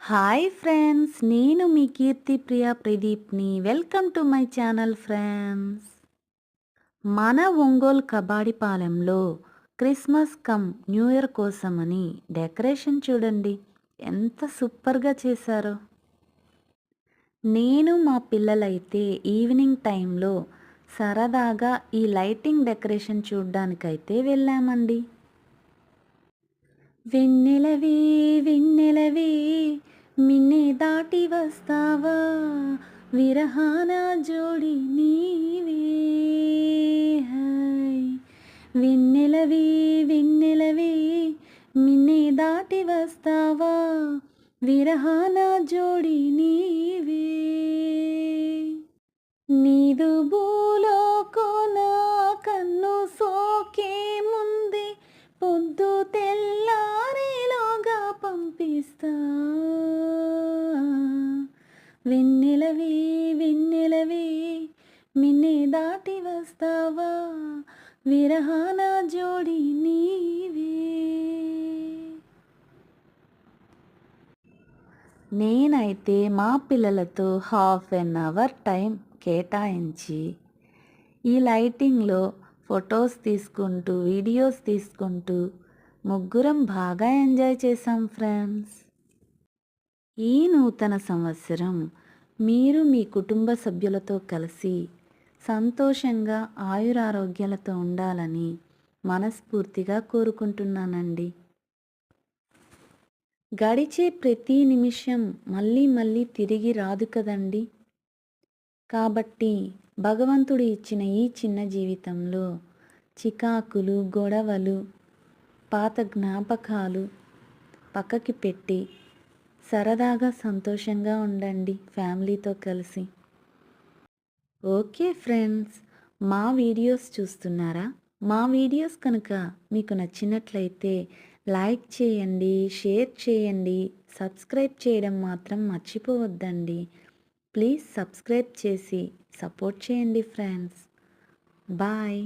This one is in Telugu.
హాయ్ ఫ్రెండ్స్, నేను మీ కీర్తి ప్రియా ప్రదీప్ని. Welcome to my channel friends. మన ఒంగోలు కబాడిపాలెంలో క్రిస్మస్ కమ్ న్యూ ఇయర్ కోసమని డెకరేషన్ చూడండి ఎంత సూపర్గా చేశారో. నేను మా పిల్లలైతే ఈవినింగ్ టైంలో సరదాగా ఈ లైటింగ్ డెకరేషన్ చూడ్డానికైతే వెళ్ళామండి. వెన్నెలవే వెన్నెలవే మిన్నే దాటి వస్తావా, విరహాన జోడి నీవే. హాయ్ వెన్నెలవే వెన్నెలవే మిన్నే దాటి వస్తావా, విరహాన జోడి నీవే. నీదు భూలోకోన కన్ను సోకే ముందే పొద్దు తెల్లారేలోగా పంపిస్తా. వెన్నెలవే వెన్నెలవే మిన్నే దాటి వస్తావా, విరహాన జోడి నీవే. నేనైతే మా పిల్లలతో హాఫ్ అన్ అవర్ టైం కేటాయించి ఈ లైటింగ్లో ఫొటోస్ తీసుకుంటూ వీడియోస్ తీసుకుంటూ ముగ్గురం బాగా ఎంజాయ్ చేసాం ఫ్రెండ్స్. ఈ నూతన సంవత్సరం మీరు మీ కుటుంబ సభ్యులతో కలిసి సంతోషంగా ఆయురారోగ్యాలతో ఉండాలని మనస్ఫూర్తిగా కోరుకుంటున్నానండి. గడిచే ప్రతి నిమిషం మళ్ళీ మళ్ళీ తిరిగి రాదు కదండి. కాబట్టి భగవంతుడు ఇచ్చిన ఈ చిన్న జీవితంలో చికాకులు, గొడవలు, పాత జ్ఞాపకాలు పక్కకి పెట్టి సరదాగా సంతోషంగా ఉండండి ఫ్యామిలీతో కలిసి. ఓకే ఫ్రెండ్స్, మా వీడియోస్ చూస్తున్నారా? మా వీడియోస్ కనుక మీకు నచ్చినట్లయితే లైక్ చేయండి, షేర్ చేయండి, సబ్స్క్రైబ్ చేయడం మాత్రం మర్చిపోవద్దండి. ప్లీజ్ సబ్స్క్రైబ్ చేసి సపోర్ట్ చేయండి ఫ్రెండ్స్. బాయ్.